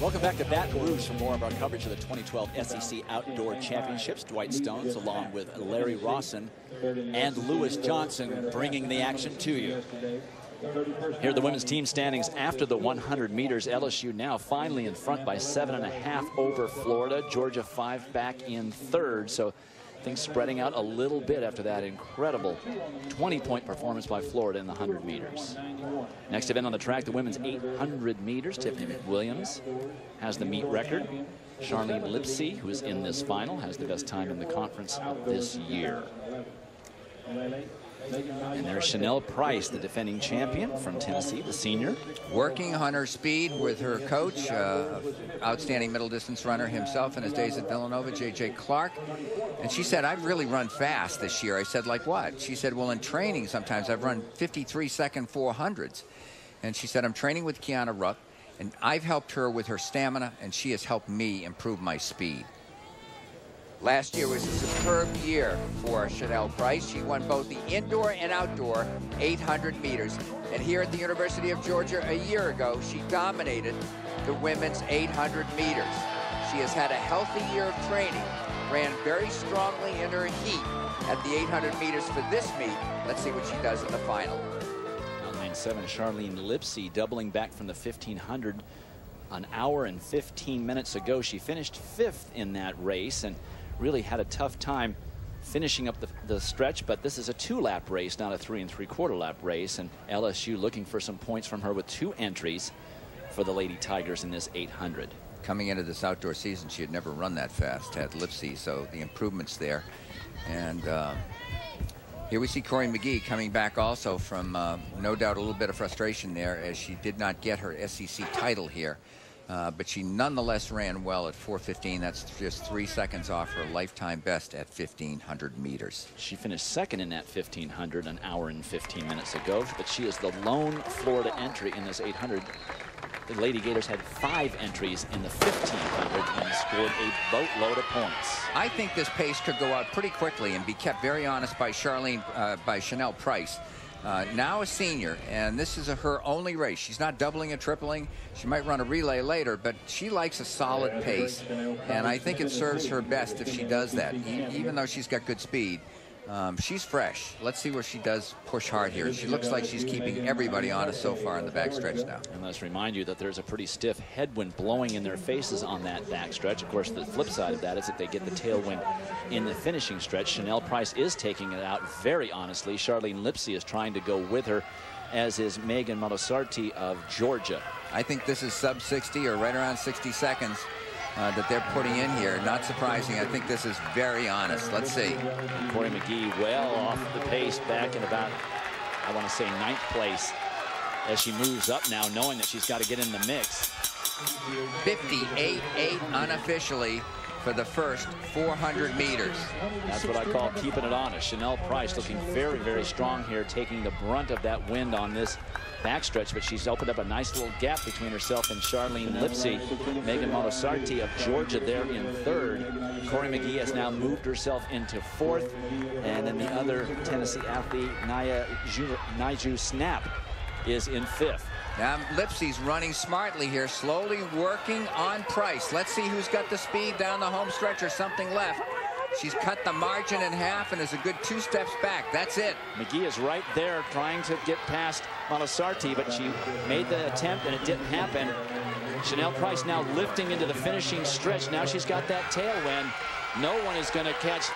Welcome back to Baton Rouge for more of our coverage of the 2012 SEC Outdoor Championships. Dwight Stones along with Larry Rawson and Lewis Johnson bringing the action to you. Here are the women's team standings after the 100 meters. LSU now finally in front by 7.5 over Florida. Georgia 5 back in third. So things spreading out a little bit after that incredible 20-point performance by Florida in the 100 meters. Next event on the track, the women's 800 meters. Tiffany McWilliams has the meet record. Charlene Lipsey, who is in this final, has the best time in the conference this year. And there's Chanel Price, the defending champion from Tennessee, the senior. Working on her speed with her coach, outstanding middle distance runner himself in his days at Villanova, J.J. Clark. And she said, I've really run fast this year. I said, like what? She said, well, in training sometimes I've run 53-second 400s. And she said, I'm training with Kiana Rupp, and I've helped her with her stamina, and she has helped me improve my speed. Last year was a superb year for Chanel Price. She won both the indoor and outdoor 800 meters. And here at the University of Georgia a year ago, she dominated the women's 800 meters. She has had a healthy year of training, ran very strongly in her heat at the 800 meters for this meet. Let's see what she does in the final. 9.7, Charlene Lipsey doubling back from the 1500 an hour and 15 minutes ago. She finished 5th in that race and really had a tough time finishing up the stretch, but this is a 2-lap race, not a 3 3/4 lap race, and LSU looking for some points from her with 2 entries for the Lady Tigers in this 800. Coming into this outdoor season, she had never run that fast, had Lipsey, so the improvements there. And here we see Corey McGee coming back also from no doubt a little bit of frustration there as she did not get her SEC title here. But she nonetheless ran well at 4:15. That's just 3 seconds off her lifetime best at 1,500 meters. She finished 2nd in that 1,500 an hour and 15 minutes ago, but she is the lone Florida entry in this 800. The Lady Gators had 5 entries in the 1,500 and scored a boatload of points. I think this pace could go out pretty quickly and be kept very honest by Chanel Price. Now a senior, and this is her only race. She's not doubling and tripling. She might run a relay later, but she likes a solid pace, and I think it serves her best if she does that. Even though she's got good speed, she's fresh. Let's see where she does push hard here. She looks like she's keeping everybody honest so far in the backstretch now. And let's remind you that there's a pretty stiff headwind blowing in their faces on that backstretch. Of course, the flip side of that is that they get the tailwind in the finishing stretch. Chanel Price is taking it out very honestly. Charlene Lipsey is trying to go with her, as is Megan Montesarti of Georgia. I think this is sub 60 or right around 60 seconds. That they're putting in here. Not surprising. I think this is very honest. Let's see. Corey McGee well off the pace back in about, I want to say, 9th place as she moves up now, knowing that she's got to get in the mix. 58.8 unofficially for the first 400 meters. That's what I call keeping it honest. Chanel Price looking very, very strong here, taking the brunt of that wind on this backstretch, but she's opened up a nice little gap between herself and Charlene Lipsey. Megan Montesarti of Georgia there in 3rd. Corey McGee has now moved herself into 4th, and then the other Tennessee athlete, Niju Snap, is in 5th. Now Lipsey's running smartly here, slowly working on Price. Let's see who's got the speed down the home stretch or something left. She's cut the margin in half and is a good 2 steps back. That's it. McGee is right there trying to get past Montesarti, but she made the attempt and it didn't happen. Chanel Price now lifting into the finishing stretch. Now she's got that tailwind. No one is going to catch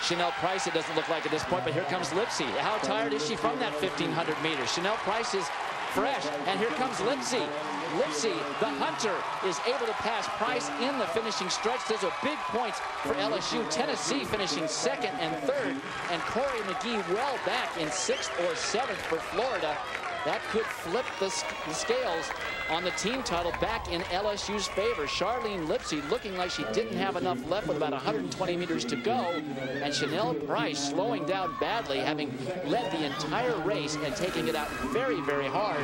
Chanel Price, it doesn't look like at this point, but here comes Lipsey. How tired is she from that 1,500 meters? Chanel Price is fresh, and here comes Lipsey. Lipsey, the hunter, is able to pass Price in the finishing stretch. Those are big points for LSU. Tennessee finishing 2nd and 3rd, and Corey McGee well back in 6th or 7th for Florida. That could flip the scales on the team title back in LSU's favor. Charlene Lipsey looking like she didn't have enough left with about 120 meters to go. And Chanel Price slowing down badly, having led the entire race and taking it out very, very hard.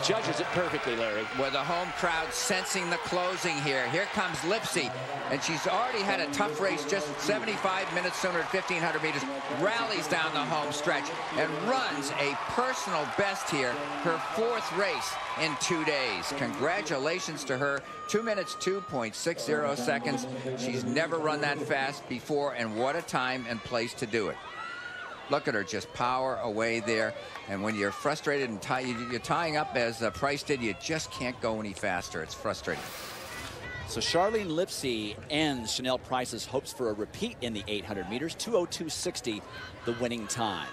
judges it perfectly, Larry. With the home crowd sensing the closing here. Here comes Lipsey, and she's already had a tough race, just 75 minutes sooner at 1,500 meters. Rallies down the home stretch and runs a personal best here, her 4th race in 2 days. Congratulations to her. 2 minutes, 2.60 seconds. She's never run that fast before, and what a time and place to do it. Look at her just power away there. And when you're frustrated and you're tying up as Price did, you just can't go any faster. It's frustrating. So Charlene Lipsey ends Chanel Price's hopes for a repeat in the 800 meters. 2:02.60, the winning time.